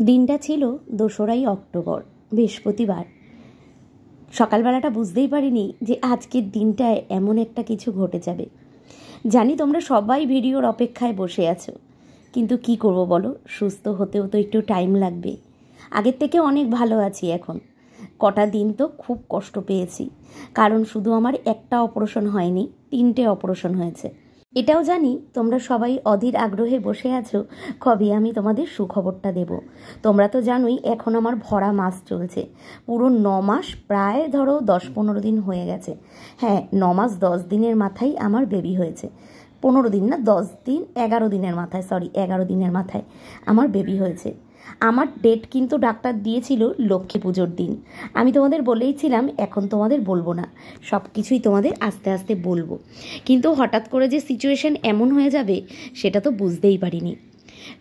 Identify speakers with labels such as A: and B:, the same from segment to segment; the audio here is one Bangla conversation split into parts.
A: দিনটা ছিল ২রা অক্টোবর, বৃহস্পতিবার। সকালবেলাটা বুঝতেই পারিনি যে আজকের দিনটায় এমন একটা কিছু ঘটে যাবে। জানি তোমরা সবাই ভিডিওর অপেক্ষায় বসে আছো, কিন্তু কি করব বলো, সুস্থ হতেও তো একটু টাইম লাগবে। আগের থেকে অনেক ভালো আছি এখন। কটা দিন তো খুব কষ্ট পেয়েছি, কারণ শুধু আমার একটা অপারেশন হয়নি, 3টে অপারেশন হয়েছে। এটাও জানি তোমরা সবাই অধীর আগ্রহে বসে আছো কবে আমি তোমাদের সুখবরটা দেব। তোমরা তো জানোই এখন আমার ভরা মাস চলছে, পুরো 9 মাস, প্রায় ধরো 10-15 দিন হয়ে গেছে। হ্যাঁ, 9 মাস 10 দিনের মাথায় আমার বেবি হয়েছে। 15 দিন না, 10 দিন 11 দিনের মাথায়, 11 দিনের মাথায় আমার বেবি হয়েছে। আমার ডেট কিন্তু ডাক্তার দিয়েছিল লক্ষ্মী পুজোর দিন। আমি তোমাদের বলেইছিলাম এখন তোমাদের বলবো না, সব কিছুই তোমাদের আস্তে আস্তে বলবো। কিন্তু হঠাৎ করে যে সিচুয়েশন এমন হয়ে যাবে সেটা তো বুঝতেই পারিনি।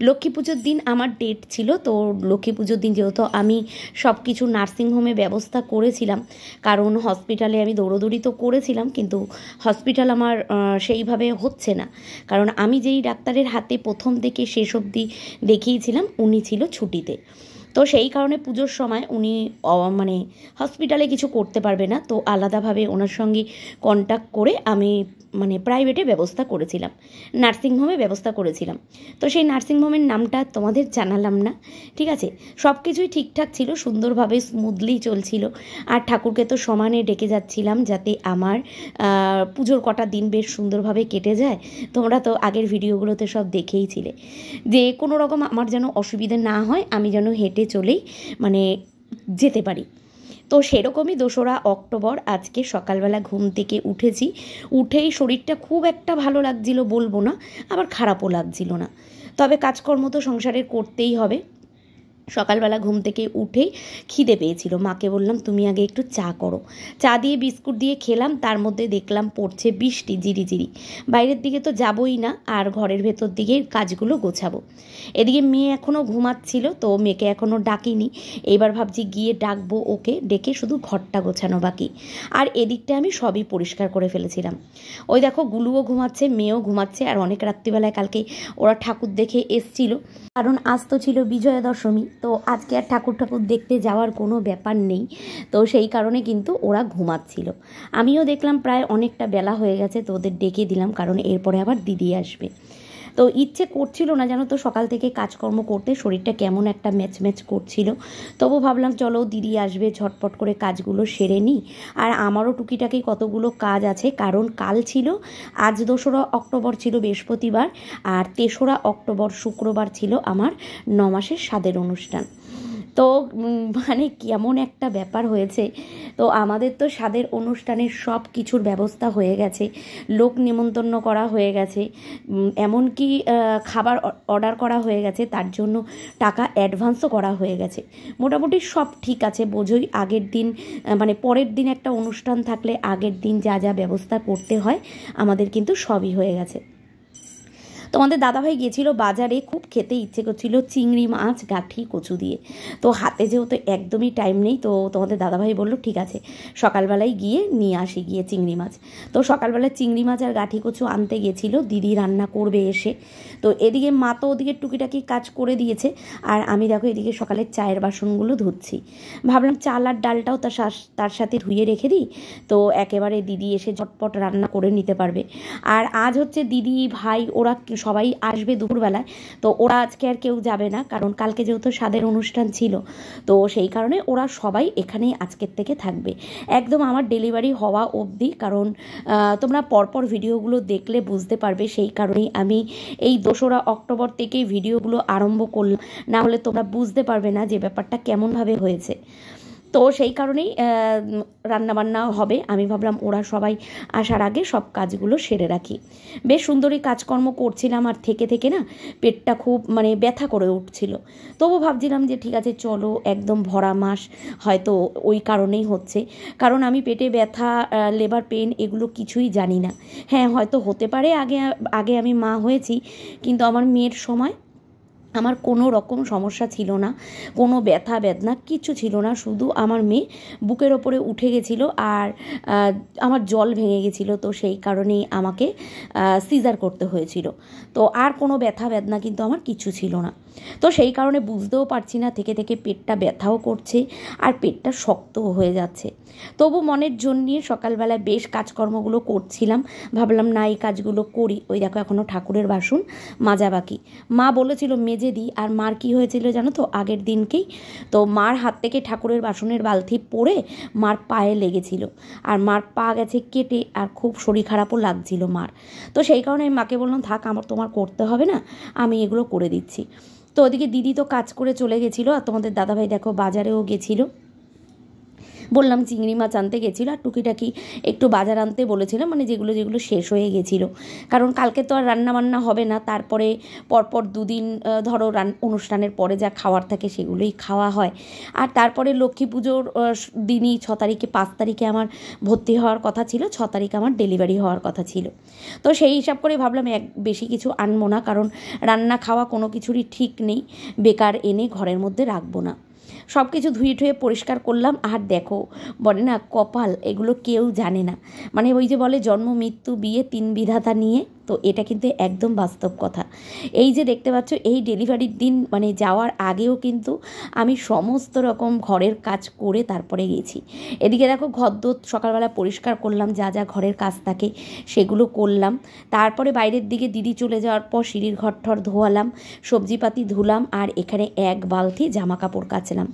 A: লক্ষ্মী পুজোর দিন আমার ডেট ছিল, তো লক্ষ্মী পুজোর দিন যেহেতু আমি সব কিছু নার্সিংহোমে ব্যবস্থা করেছিলাম, কারণ হসপিটালে আমি দৌড়োদৌড়ি তো করেছিলাম, কিন্তু হসপিটাল আমার সেইভাবে হচ্ছে না, কারণ আমি যেই ডাক্তারের হাতে প্রথম থেকে শেষ অবধি দেখিয়েছিলাম উনি ছিল ছুটিতে। তো সেই কারণে পুজোর সময় উনি মানে হসপিটালে কিছু করতে পারবে না, তো আলাদাভাবে ওনার সঙ্গে কন্ট্যাক্ট করে আমি মানে প্রাইভেটে ব্যবস্থা করেছিলাম, নার্সিংহোমে ব্যবস্থা করেছিলাম। তো সেই নার্সিংহোমের নামটা তোমাদের জানালাম না, ঠিক আছে। সব কিছুই ঠিকঠাক ছিল, সুন্দরভাবে স্মুথলি চলছিল। আর ঠাকুরকে তো সমানে ডেকে যাচ্ছিলাম যাতে আমার পুজোর কটা দিন বেশ সুন্দরভাবে কেটে যায়। তোমরা তো আগের ভিডিওগুলোতে সব দেখেইছিলে যে কোনো রকম আমার যেন অসুবিধে না হয়, আমি যেন হেঁটে চলেই মানে যেতে পারি। তো সেরকমই 2রা অক্টোবর আজকে সকালবেলা ঘুম থেকে উঠেছি, উঠেই শরীরটা খুব একটা ভালো লাগছিল বলবো না, আবার খারাপও লাগছিল না, তবে কাজকর্ম তো সংসারের করতেই হবে। সকালবেলা ঘুম থেকে উঠেই খিদে পেয়েছিল, মাকে বললাম তুমি আগে একটু চা করো। চা দিয়ে বিস্কুট দিয়ে খেলাম, তার মধ্যে দেখলাম পড়ছে বৃষ্টি ঝিরিঝিরি। বাইরের দিকে তো যাবই না, আর ঘরের ভেতর দিকে কাজগুলো গোছাবো। এদিকে মেয়ে এখনও ঘুমাচ্ছিল, তো মেয়েকে এখনও ডাকিনি, এইবার ভাবছি গিয়ে ডাকবো ওকে, ডেকে শুধু ঘরটা গোছানো বাকি। আর এদিকটা আমি সবই পরিষ্কার করে ফেলেছিলাম। ওই দেখো গুলুও ঘুমাচ্ছে, মেয়েও ঘুমাচ্ছে, আর অনেক রাত্রিবেলায় কালকে ওরা ঠাকুর দেখে এসছিল, কারণ আজ তো ছিল বিজয়া দশমী, তো আজকে আর ঠাকুর দেখতে যাওয়ার কোনো ব্যাপার নেই, তো সেই কারণে কিন্তু ওরা ঘুমাচ্ছিল। আমিও দেখলাম প্রায় অনেকটা বেলা হয়ে গেছে, তো ওদের ডেকে দিলাম, কারণ এরপরে আবার দিদি আসবে। তো ইচ্ছে করছিল না জানো তো সকাল থেকে কাজকর্ম করতে, শরীরটা কেমন একটা ম্যাচ করছিল। তবু ভাবলাম চলো দিদি আসবে, ঝটপট করে কাজগুলো সেরে নিই। আর আমারও টুকিটাকি কতগুলো কাজ আছে, কারণ কাল ছিল, আজ 2রা অক্টোবর ছিল বৃহস্পতিবার, আর 3রা অক্টোবর শুক্রবার ছিল আমার 9 মাসের স্বাদের অনুষ্ঠান। তো মানে কেমন একটা ব্যাপার হয়েছে। তো আমাদের তো স্বাদের অনুষ্ঠানের সব কিছুর ব্যবস্থা হয়ে গেছে, লোক নিমন্ত্রণ করা হয়ে গেছে, এমনকি খাবার অর্ডার করা হয়ে গেছে, তার জন্য টাকা অ্যাডভান্সও করা হয়ে গেছে। মোটামুটি সব ঠিক আছে, বোঝোই আগের দিন মানে পরের দিন একটা অনুষ্ঠান থাকলে আগের দিন যা যা ব্যবস্থা করতে হয় আমাদের কিন্তু সবই হয়ে গেছে। তোমাদের দাদাভাই গিয়েছিল বাজারে, খুব খেতে ইচ্ছে করছিল চিংড়ি মাছ গাঠি কচু দিয়ে, তো হাতে যেহেতু একদমই টাইম নেই, তো তোমাদের দাদাভাই বললো ঠিক আছে সকালবেলায় গিয়ে নিয়ে আসি গিয়ে চিংড়ি মাছ। তো সকালবেলায় চিংড়ি মাছ আর গাঠি কচু আনতে গেছিলো, দিদি রান্না করবে এসে। তো এদিকে মা তো ওদিকে টুকিটাকি কাজ করে দিয়েছে, আর আমি দেখো এদিকে সকালের চায়ের বাসনগুলো ধুচ্ছি। ভাবলাম চাল আর ডালটাও তার সাথে ধুয়ে রেখে দিই, তো একেবারে দিদি এসে ঝটপট রান্না করে নিতে পারবে। আর আজ হচ্ছে দিদি ভাই ওরা সবাই আসবে দুপুরবেলায়, তো ওরা আজকে আর কেউ যাবে না, কারণ কালকে যেহেতু স্বাদের অনুষ্ঠান ছিল, তো সেই কারণে ওরা সবাই এখানেই আজকের থেকে থাকবে একদম আমার ডেলিভারি হওয়া অবধি, কারণ তোমরা পরপর ভিডিওগুলো দেখলে বুঝতে পারবে, সেই কারণেই আমি এই 2রা অক্টোবর থেকেই ভিডিওগুলো আরম্ভ করলাম, না হলে তোমরা বুঝতে পারবে না যে ব্যাপারটা কেমনভাবে হয়েছে। তো সেই কারণেই রান্নাবান্না হবে, আমি ভাবলাম ওরা সবাই আসার আগে সব কাজগুলো সেরে রাখি। বেশ সুন্দরই কাজকর্ম করছিলাম, আর থেকে থেকে না পেটটা খুব মানে ব্যথা করে উঠছিল। তবু ভাবছিলাম যে ঠিক আছে চলো, একদম ভরা মাস, হয়তো ওই কারণেই হচ্ছে, কারণ আমি পেটে ব্যথা লেবার পেন এগুলো কিছুই জানি না। হ্যাঁ হয়তো হতে পারে আগে আমি মা হয়েছি, কিন্তু আমার মেয়ের সময় আমার কোনো রকম সমস্যা ছিল না, কোনো ব্যথা বেদনা কিচ্ছু ছিল না, শুধু আমার মেয়ে বুকের ওপরে উঠে গেছিলো আর আমার জল ভেঙে গেছিলো, তো সেই কারণেই আমাকে সিজার করতে হয়েছিল। তো আর কোনো ব্যথা বেদনা কিন্তু আমার কিছু ছিল না। তো সেই কারণে বুঝতেও পারছি না, থেকে থেকে পেটটা ব্যথাও করছে আর পেটটা শক্তও হয়ে যাচ্ছে। তবু মনের জোর নিয়ে সকালবেলায় বেশ কাজকর্মগুলো করছিলাম, ভাবলাম না এই কাজগুলো করি। ওই দেখো এখনও ঠাকুরের বাসন মাজা বাকি। মা বলেছিল মেজে দিই, আর মার কি হয়েছিল জানো তো, আগের দিনকেই তো মার হাত থেকে ঠাকুরের বাসনের বালতি পড়ে মার পায়ে লেগেছিল, আর মার পা গেছে কেটে, আর খুব শরীর খারাপও লাগছিল মার। তো সেই কারণে আমি মাকে বললাম থাক, আমার তোমার করতে হবে না, আমি এগুলো করে দিচ্ছি। তো ওদিকে দিদি তো কাজ করে চলে গেছিলো, আর তোমাদের দাদাভাই দেখো বাজারেও গেছিলো, বললাম চিংড়ি মাছ আনতে গেছিলো, আর টুকিটাকি একটু বাজার আনতে বলেছিলাম, মানে যেগুলো যেগুলো শেষ হয়ে গেছিলো, কারণ কালকে তো আর রান্না বান্না হবে না। তারপরে পরপর দুদিন ধরো অনুষ্ঠানের পরে যা খাওয়ার থাকে সেগুলোই খাওয়া হয়। আর তারপরে লক্ষ্মী পুজোর দিনই 6 তারিখে 5 তারিখে আমার ভর্তি হওয়ার কথা ছিল, 6 তারিখে আমার ডেলিভারি হওয়ার কথা ছিল। তো সেই হিসাব করে ভাবলাম বেশি কিছু আনবো না, কারণ রান্না খাওয়া কোনো কিছুরই ঠিক নেই, বেকার এনে ঘরের মধ্যে রাখবো না। সব কিছু ধুয়ে ঠুয়ে পরিষ্কার করলাম। আর দেখো বলে না কপাল, এগুলো কেউ জানে না, মানে ওই যে বলে জন্ম মৃত্যু বিয়ে 3 বিধাতা নিয়ে, তো এটা কিন্তু একদম বাস্তব কথা। এই যে দেখতে পাচ্ছ এই ডেলিভারির দিন মানে যাওয়ার আগেও কিন্তু আমি সমস্ত রকম ঘরের কাজ করে তারপরে গেছি। এদিকে দেখো ঘরদোর সকালবেলা পরিষ্কার করলাম, যা যা ঘরের কাজ থাকে সেগুলো করলাম। তারপরে বাইরের দিকে দিদি চলে যাওয়ার পর সিঁড়ির ঘর ঠর ধোয়ালাম, সবজিপাতি ধুলাম, আর এখানে 1 বালতি জামা কাপড় কাচলাম।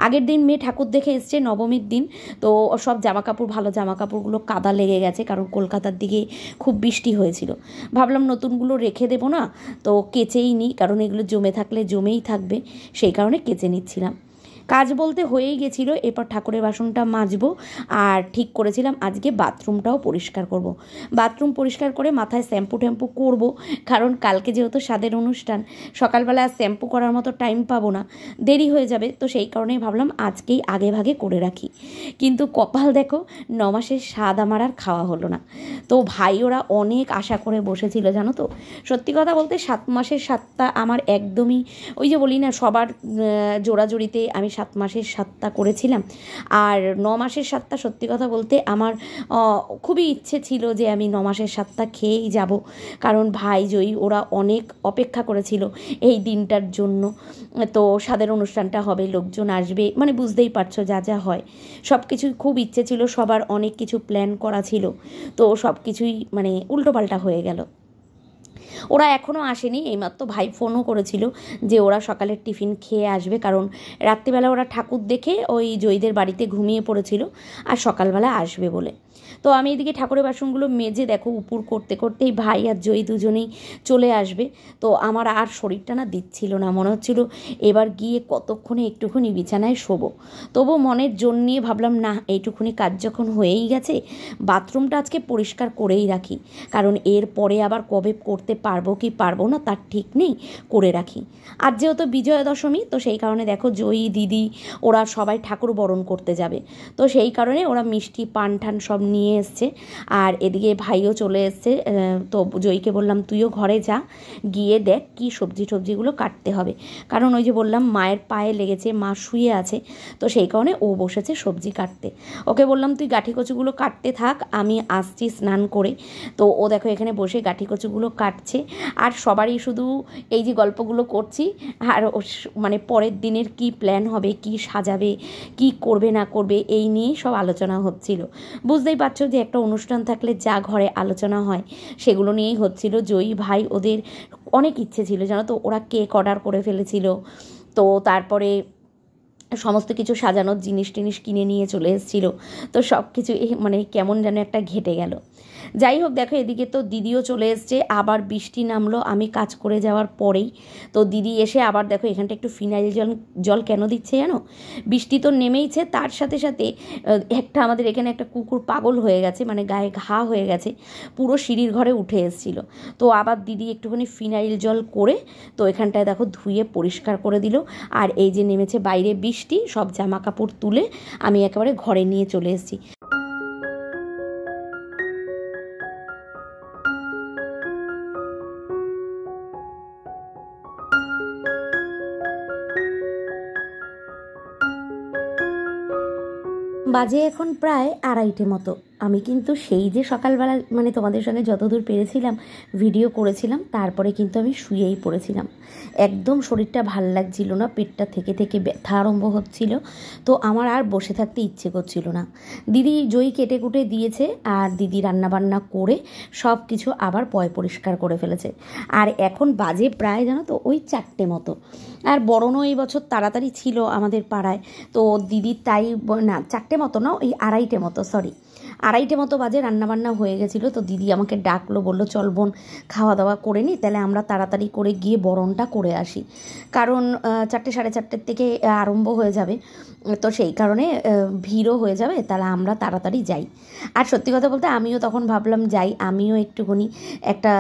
A: আগের দিন মেয়ে ঠাকুর দেখে এসছে নবমীর দিন, তো সব জামা কাপড় ভালো জামা কাপড়গুলো কাদা লেগে গেছে, কারণ কলকাতার দিকে খুব বৃষ্টি হয়েছিল। ভাবলাম নতুনগুলো রেখে দেবো না, তো কেচেই নিই, কারণ এগুলো জমে থাকলে জমেই থাকবে, সেই কারণে কেচে নিচ্ছিলাম। কাজ বলতে হয়েই গেছিলো, এরপর ঠাকুরের বাসনটা মাজবো, আর ঠিক করেছিলাম আজকে বাথরুমটাও পরিষ্কার করব। বাথরুম পরিষ্কার করে মাথায় শ্যাম্পু ট্যাম্পু করব, কারণ কালকে যেহেতু স্বাদের অনুষ্ঠান, সকালবেলা আর শ্যাম্পু করার মতো টাইম পাবো না, দেরি হয়ে যাবে, তো সেই কারণেই ভাবলাম আজকেই আগে ভাগে করে রাখি। কিন্তু কপাল দেখো 9 মাসের স্বাদ আমার আর খাওয়া হলো না। তো ভাই ওরা অনেক আশা করে বসেছিল জানো তো, সত্যি কথা বলতে 7 মাসের স্বাদটা আমার একদমই, ওই যে বলি না সবার জোড়াজুড়িতে আমি 7 মাসের স্বাদটা করেছিলাম, আর 9 মাসের স্বাদটা সত্যি কথা বলতে আমার খুবই ইচ্ছে ছিল যে আমি 9 মাসের স্বাদটা খেয়েই যাব, কারণ ভাই জয়ী ওরা অনেক অপেক্ষা করেছিল এই দিনটার জন্য। তো স্বাদের অনুষ্ঠানটা হবে, লোকজন আসবে, মানে বুঝতেই পারছো যা যা হয়, সব কিছুই খুব ইচ্ছে ছিল, সবার অনেক কিছু প্ল্যান করা ছিল, তো সব কিছুই মানে উল্টোপাল্টা হয়ে গেল। ওরা এখনও আসেনি, এইমাত্র ভাই ফোনও করেছিল যে ওরা সকালের টিফিন খেয়ে আসবে, কারণ রাত্রিবেলা ওরা ঠাকুর দেখে ওই জয়ীদের বাড়িতে ঘুমিয়ে পড়েছিল, আর সকালবেলা আসবে বলে। তো আমি এদিকে ঠাকুরের বাসনগুলো মেজে দেখো উপর করতে করতেই ভাই আর জয়ী দুজনেই চলে আসবে। তো আমার আর শরীরটা না দিচ্ছিল না, মনে হচ্ছিল এবার গিয়ে কতক্ষণে একটুখানি বিছানায় শোবো। তবু মনের জোর নিয়ে ভাবলাম না, এইটুকুনি কাজ যখন হয়েই গেছে বাথরুমটা আজকে পরিষ্কার করেই রাখি, কারণ এর পরে আবার কবে করতে পারবো কি পারবো না তার ঠিক নেই, করে রাখি। আর যেহেতু বিজয়া দশমী, তো সেই কারণে দেখো জয়ী দিদি ওরা সবাই ঠাকুর বরণ করতে যাবে, তো সেই কারণে ওরা মিষ্টি পান ঠান সব নিয়ে এসছে। আর এদিকে ভাইও চলে এসছে, তো জয়ীকে বললাম তুইও ঘরে যা, গিয়ে দেখ কি সবজিগুলো কাটতে হবে, কারণ ওই যে বললাম মায়ের পায়ে লেগেছে, মা শুয়ে আছে, তো সেই কারণে ও বসেছে সবজি কাটতে। ওকে বললাম তুই গাঁঠি কচুগুলো কাটতে থাক, আমি আসছি স্নান করে। তো ও দেখো এখানে বসে গাঁঠি কচুগুলো কাটছে, আর সবারই শুধু এই যে গল্পগুলো করছি, আর মানে পরের দিনের কি প্ল্যান হবে, কি সাজাবে, কি করবে না করবে, এই নিয়েই সব আলোচনা হচ্ছিল। বুঝতেই পারছো যে একটা অনুষ্ঠান থাকলে যা ঘরে আলোচনা হয় সেগুলো নিয়েই হচ্ছিল। জয়ী ভাই ওদের অনেক ইচ্ছে ছিল জানো তো, ওরা কেক অর্ডার করে ফেলেছিল, তো তারপরে সমস্ত কিছু সাজানোর জিনিস টিনিস কিনে নিয়ে চলে এসেছিলো, তো সব কিছু মানে কেমন যেন একটা ঘেটে গেল। যাই হোক দেখো এদিকে তো দিদিও চলে এসছে, আবার বৃষ্টি নামলো আমি কাজ করে যাওয়ার পরেই। তো দিদি এসে আবার দেখো এখানটা একটু ফিনাইল জল কেন দিচ্ছে জানো, বৃষ্টি তো নেমেইছে, তার সাথে সাথে একটা আমাদের এখানে একটা কুকুর পাগল হয়ে গেছে, মানে গায়ে ঘা হয়ে গেছে, পুরো সিঁড়ির ঘরে উঠে এসেছিলো। তো আবার দিদি একটুখানি ফিনাইল জল করে তো এখানটায় দেখো ধুয়ে পরিষ্কার করে দিল। আর এই যে নেমেছে বাইরে বৃষ্টি, সব জামা কাপড় তুলে আমি একেবারে ঘরে নিয়ে চলে এসেছি। বাজে এখন প্রায় 2:30 মতো। আমি কিন্তু সেই যে সকালবেলা মানে তোমাদের সঙ্গে যতদূর পেরেছিলাম ভিডিও করেছিলাম, তারপরে কিন্তু আমি শুয়েই পড়েছিলাম। একদম শরীরটা ভাল লাগছিল না, পেটটা থেকে থেকে ব্যথা আরম্ভ হচ্ছিল। তো আমার আর বসে থাকতে ইচ্ছে করছিল না। দিদি জই কেটে কুটে দিয়েছে, আর দিদি রান্নাবান্না করে সব কিছু আবার পরিষ্কার করে ফেলেছে। আর এখন বাজে প্রায় জানো তো ওই 4টে মতো। আর বরণও এই বছর তাড়াতাড়ি ছিল আমাদের পাড়ায়, তো দিদির তাই না 4টে মতো না, ওই 2:30 মতো, সরি 2:30 মতো বাজে রান্নাবান্না হয়ে গেছিলো। তো দিদি আমাকে ডাকলো, বললো চল বোন খাওয়া দাওয়া করে নি, তাহলে আমরা তাড়াতাড়ি করে গিয়ে বরণটা করে আসি, কারণ 4টে সাড়ে 4টের থেকে আরম্ভ হয়ে যাবে, তো সেই কারণে ভিড়ও হয়ে যাবে, তাহলে আমরা তাড়াতাড়ি যাই। আর সত্যি কথা বলতে আমিও তখন ভাবলাম যাই, আমিও একটুখানি একটা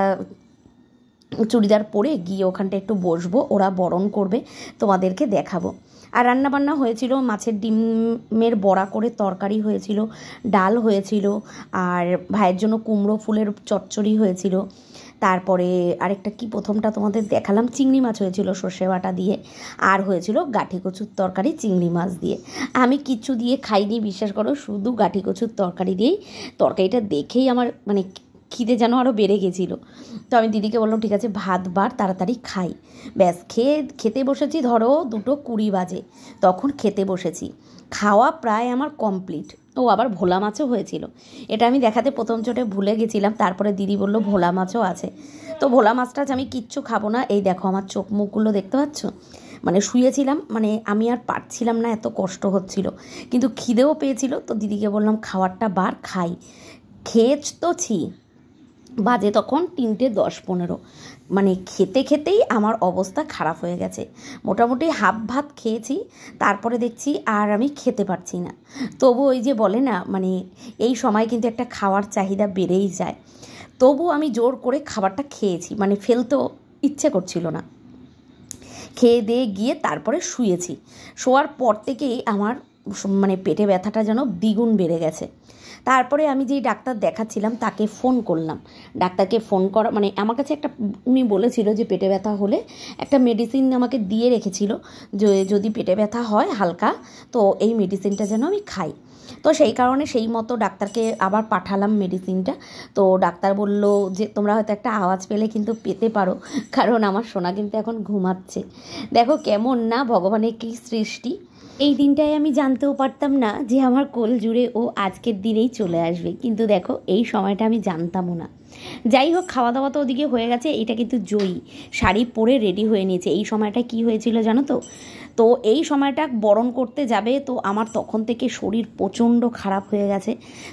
A: চুড়িদার পরে গিয়ে ওখানটা একটু বসবো, ওরা বরণ করবে, তোমাদেরকে দেখাবো। আর রান্নাবান্না হয়েছিল, মাছের ডিমের বড়া করে তরকারি হয়েছিল, ডাল হয়েছিল, আর ভাইয়ের জন্য কুমড়ো ফুলের চচ্চড়ি হয়েছিল। তারপরে আরেকটা কি প্রথমটা তোমাদের দেখালাম, চিংড়ি মাছ হয়েছিল সর্ষে বাটা দিয়ে, আর হয়েছিল গাঠি কচুর তরকারি চিংড়ি মাছ দিয়ে। আমি কিচ্ছু দিয়ে খাইনি, বিশ্বাস করো, শুধু গাঠি কচুর তরকারি দিয়েই। তরকারিটা দেখেই আমার মানে খিদে যেন আরও বেড়ে গেছিলো। তো আমি দিদিকে বললাম ঠিক আছে ভাত বার তাড়াতাড়ি খাই। ব্যাস খেতে বসেছি, ধরো 2:20 বাজে, তখন খেতে বসেছি। খাওয়া প্রায় আমার কমপ্লিট। ও আবার ভোলা মাছও হয়েছিল, এটা আমি দেখাতে প্রথম চোটে ভুলে গেছিলাম। তারপরে দিদি বলল ভোলা মাছও আছে। তো ভোলা মাছটা আমি কিচ্ছু খাবো না। এই দেখো আমার চোখ মুখগুলো দেখতে পাচ্ছ, মানে শুয়েছিলাম, মানে আমি আর পারছিলাম না, এত কষ্ট হচ্ছিল, কিন্তু খিদেও পেয়েছিল। তো দিদিকে বললাম খাবারটা বার খাই। খেয়েছি, বাজে তখন 3:10-15, মানে খেতে খেতেই আমার অবস্থা খারাপ হয়ে গেছে। মোটামুটি হাফ ভাত খেয়েছি, তারপরে দেখছি আর আমি খেতে পারছি না। তবু ওই যে বলে না, মানে এই সময় কিন্তু একটা খাওয়ার চাহিদা বেড়েই যায়। তবু আমি জোর করে খাবারটা খেয়েছি, মানে ফেলতেও ইচ্ছে করছিল না। খেয়ে দিয়ে গিয়ে তারপরে শুয়েছি। শোয়ার পর থেকেই আমার মানে পেটে ব্যথাটা যেন দ্বিগুণ বেড়ে গেছে। তারপরে আমি যেই ডাক্তার দেখাচ্ছিলাম তাকে ফোন করলাম। ডাক্তারকে ফোন করা মানে আমার কাছে একটা উনি বলেছিল যে পেটে ব্যথা হলে একটা মেডিসিন আমাকে দিয়ে রেখেছিল, যে যদি পেটে ব্যথা হয় হালকা, তো এই মেডিসিনটা যেন আমি খাই। তো সেই কারণে সেই মতো ডাক্তারকে আবার পাঠালাম মেডিসিনটা। তো ডাক্তার বলল যে তোমরা হয়তো একটা আওয়াজ পেলে কিন্তু পেতে পারো, কারণ আমার সোনা কিন্তু এখন ঘুমাচ্ছে। দেখো কেমন না ভগবানের কী সৃষ্টি। এই দিনটায় আমি জানতেও পারতাম না যে আমার কোল জুড়ে ও আজকের দিনেই চলে আসবে, কিন্তু দেখো এই সময়টা আমি জানতামও না। যাই হোক, খাওয়া দাওয়া তো ওদিকে হয়ে গেছে। এটা কিন্তু জয়ী শাড়ি পরে রেডি হয়ে নিয়েছে। এই সময়টা কি হয়েছিল জানো তো, তো এই সময়টা বরণ করতে যাবে, তো আমার তখন থেকে শরীর প্রচণ্ড খারাপ হয়ে গেছে।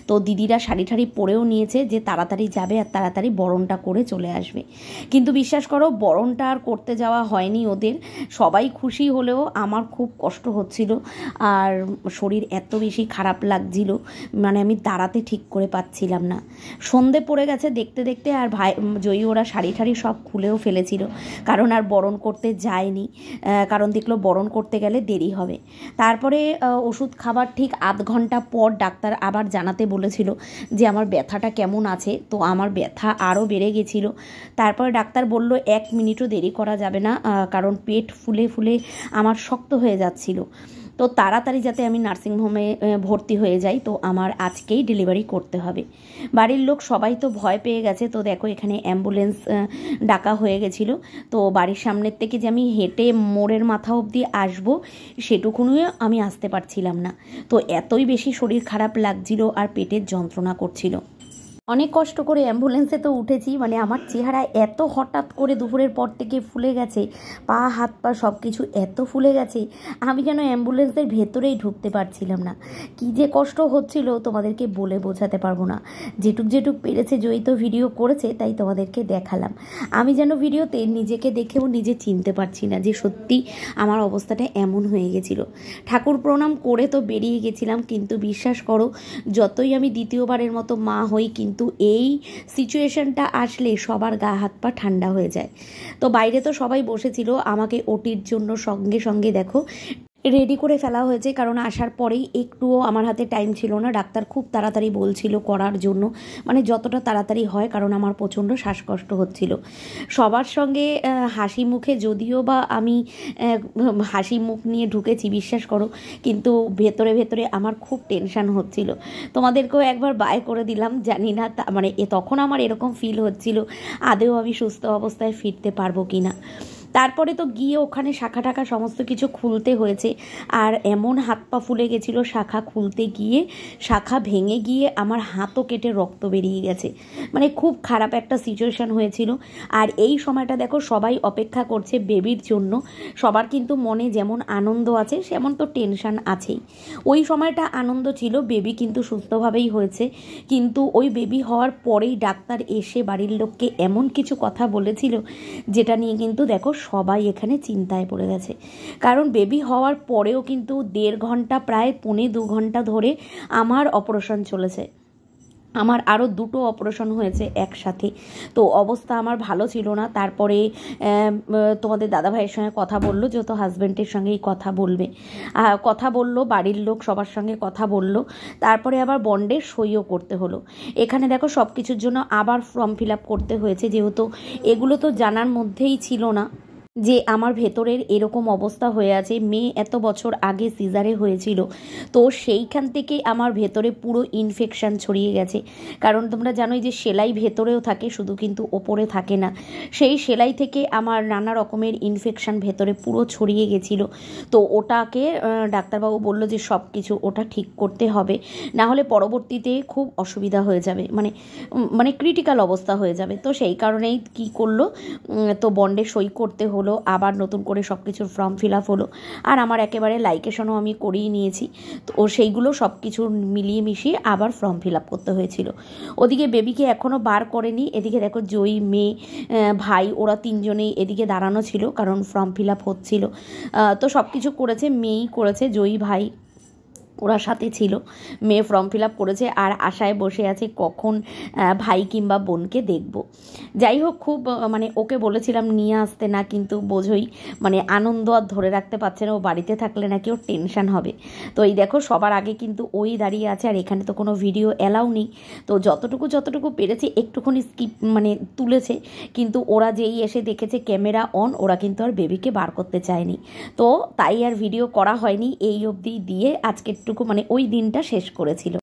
A: তো দিদিরা শাড়ি ঠাড়ি পরেও নিয়েছে যে তাড়াতাড়ি যাবে আর তাড়াতাড়ি বরণটা করে চলে আসবে। কিন্তু বিশ্বাস করো বরণটা আর করতে যাওয়া হয়নি ওদের। সবাই খুশি হলেও আমার খুব কষ্ট হচ্ছিল, আর শরীর এত বেশি খারাপ লাগছিল, মানে আমি দাঁড়াতে ঠিক করে পাচ্ছিলাম না। সন্ধে পড়ে গেছে দেখতে দেখতে, আর ভাই জয়ী ওরা শাড়ি ঠাড়ি সব খুলেও ফেলেছিল, কারণ আর বরণ করতে যায়নি, কারণ দেখলো বরণ করতে গেলে দেরি হবে। তারপরে ওষুধ খাবার ঠিক আধ ঘন্টা পর ডাক্তার আবার জানাতে বলেছিল যে আমার ব্যথাটা কেমন আছে। তো আমার ব্যথা আরও বেড়ে গেছিলো। তারপরে ডাক্তার বলল 1 মিনিটও দেরি করা যাবে না, কারণ পেট ফুলে ফুলে আমার শক্ত হয়ে যাচ্ছিল। তো তাড়াতাড়ি যাতে আমি নার্সিংহোমে ভর্তি হয়ে যাই, তো আমার আজকেই ডেলিভারি করতে হবে। বাড়ির লোক সবাই তো ভয় পেয়ে গেছে। তো দেখো এখানে অ্যাম্বুলেন্স ডাকা হয়ে গেছিলো। তো বাড়ির সামনের থেকে যে আমি হেঁটে মোড়ের মাথা অবধি আসবো সেটুকুনিও আমি আসতে পারছিলাম না। তো এতই বেশি শরীর খারাপ লাগছিল আর পেটের যন্ত্রণা করছিল। অনেক কষ্ট করে অ্যাম্বুলেন্সে তো উঠেছি, মানে আমার চেহারা এত হঠাৎ করে দুপুরের পর থেকে ফুলে গেছে, পা হাত পা সব কিছু এত ফুলে গেছে, আমি যেন অ্যাম্বুলেন্সের ভেতরেই ঢুকতে পারছিলাম না। কী যে কষ্ট হচ্ছিল তোমাদেরকে বলে বোঝাতে পারবো না। যেটুক পেরেছে জয়ী তো ভিডিও করেছে, তাই তোমাদেরকে দেখালাম। আমি যেন ভিডিওতে নিজেকে দেখেও নিজে চিনতে পারছি না যে সত্যি আমার অবস্থাটা এমন হয়ে গেছিলো। ঠাকুর প্রণাম করে তো বেরিয়ে গেছিলাম, কিন্তু বিশ্বাস করো যতই আমি দ্বিতীয়বারের মতো মা হই, কিন্তু এই সিচুয়েশনটা আসলে সবার গা হাত পা ঠান্ডা হয়ে যায়। তো বাইরে তো সবাই বসেছিল আমাকে ওটির জন্য, সঙ্গে সঙ্গে দেখো রেডি করে ফেলা হয়েছে, কারণ আসার পরেই একটুও আমার হাতে টাইম ছিল না। ডাক্তার খুব তাড়াতাড়ি বলছিল করার জন্য, মানে যতটা তাড়াতাড়ি হয়, কারণ আমার প্রচণ্ড শ্বাসকষ্ট হচ্ছিল। সবার সঙ্গে হাসি মুখে, যদিও বা আমি হাসি মুখ নিয়ে ঢুকেছি বিশ্বাস করো, কিন্তু ভেতরে ভেতরে আমার খুব টেনশান হচ্ছিল। তোমাদেরকেও একবার বাই করে দিলাম, জানি না মানে তখন আমার এরকম ফিল হচ্ছিল আদেও আমি সুস্থ অবস্থায় ফিরতে পারবো কি না। তারপরে তো গিয়ে ওখানে শাখা টাখা সমস্ত কিছু খুলতে হয়েছে, আর এমন হাত পা ফুলে গেছিলো শাখা খুলতে গিয়ে, শাখা ভেঙে গিয়ে আমার হাতও কেটে রক্ত বেরিয়ে গেছে। মানে খুব খারাপ একটা সিচুয়েশান হয়েছিল। আর এই সময়টা দেখো সবাই অপেক্ষা করছে বেবির জন্য, সবার কিন্তু মনে যেমন আনন্দ আছে সেমন তো টেনশান আছেই। ওই সময়টা আনন্দ ছিল, বেবি কিন্তু সুস্থভাবেই হয়েছে, কিন্তু ওই বেবি হওয়ার পরেই ডাক্তার এসে বাড়ির লোককে এমন কিছু কথা বলেছিল যেটা নিয়ে কিন্তু দেখো সবাই এখানে চিন্তায় পড়ে গেছে। কারণ বেবি হওয়ার পরেও কিন্তু 1.5 ঘন্টা, প্রায় 1.25 ঘন্টা ধরে আমার অপারেশন চলেছে। আমার আরও 2টো অপারেশন হয়েছে একসাথে, তো অবস্থা আমার ভালো ছিল না। তারপরে তোমাদের দাদাভাইয়ের সঙ্গে কথা বললো, যেহেতু হাজব্যান্ডের সঙ্গেই কথা বললো, বাড়ির লোক সবার সঙ্গে কথা বললো। তারপরে আবার বন্ডের সইও করতে হলো। এখানে দেখো সব কিছুর জন্য আবার ফর্ম ফিল আপ করতে হয়েছে, যেহেতু এগুলো তো জানার মধ্যেই ছিল না যে আমার ভেতরের এরকম অবস্থা হয়ে আছে। মেয়ে এত বছর আগে সিজারে হয়েছিল, তো সেইখান থেকে আমার ভেতরে পুরো ইনফেকশান ছড়িয়ে গেছে। কারণ তোমরা জানোই যে সেলাই ভেতরেও থাকে, শুধু কিন্তু ওপরে থাকে না। সেই সেলাই থেকে আমার নানা রকমের ইনফেকশান ভেতরে পুরো ছড়িয়ে গেছিল। তো ওটাকে ডাক্তারবাবু বলল যে সব কিছু ওটা ঠিক করতে হবে, না হলে পরবর্তীতে খুব অসুবিধা হয়ে যাবে, মানে ক্রিটিক্যাল অবস্থা হয়ে যাবে। তো সেই কারণেই কি করলো, তো বন্ডে সই করতে হলো, আবার নতুন করে সব কিছুর ফর্ম ফিল আপ হলো। আর আমার একেবারে লাইকেশনও আমি করিয়ে নিয়েছি, তো সেইগুলো সব কিছু মিলিয়ে মিশিয়ে আবার ফর্ম ফিল আপ করতে হয়েছিল। ওদিকে বেবিকে এখনও বার করেনি। এদিকে দেখো জয়ী, মেয়ে, ভাই, ওরা 3জনেই এদিকে দাঁড়ানো ছিল, কারণ ফর্ম ফিল আপ হচ্ছিল। তো সব কিছু করেছে, মেয়েই করেছে, জয়ী ভাই ওরা সাথে ছিল। মেয়ে ফর্ম ফিল আপ করেছে আর আশায় বসে আছে কখন ভাই কিংবা বোনকে দেখব। যাই হোক, খুব মানে ওকে বলেছিলাম নিয়ে আসতে না, কিন্তু বোঝোই মানে আনন্দ আর ধরে রাখতে পারছে না, ও বাড়িতে থাকলে নাকি ওর টেনশান হবে। তো এই দেখো সবার আগে কিন্তু ওই দাঁড়িয়ে আছে, আর এখানে তো কোনো ভিডিও অ্যালাউ নেই। তো যতটুকু পেরেছে একটুখানি স্কিপ মানে তুলেছে, কিন্তু ওরা যেই এসে দেখেছে ক্যামেরা অন, ওরা কিন্তু আর বেবিকে বার করতে চায়নি। তো তাই আর ভিডিও করা হয়নি, এই অবধি দিয়ে আজকের মানে ওই দিনটা শেষ করেছিল।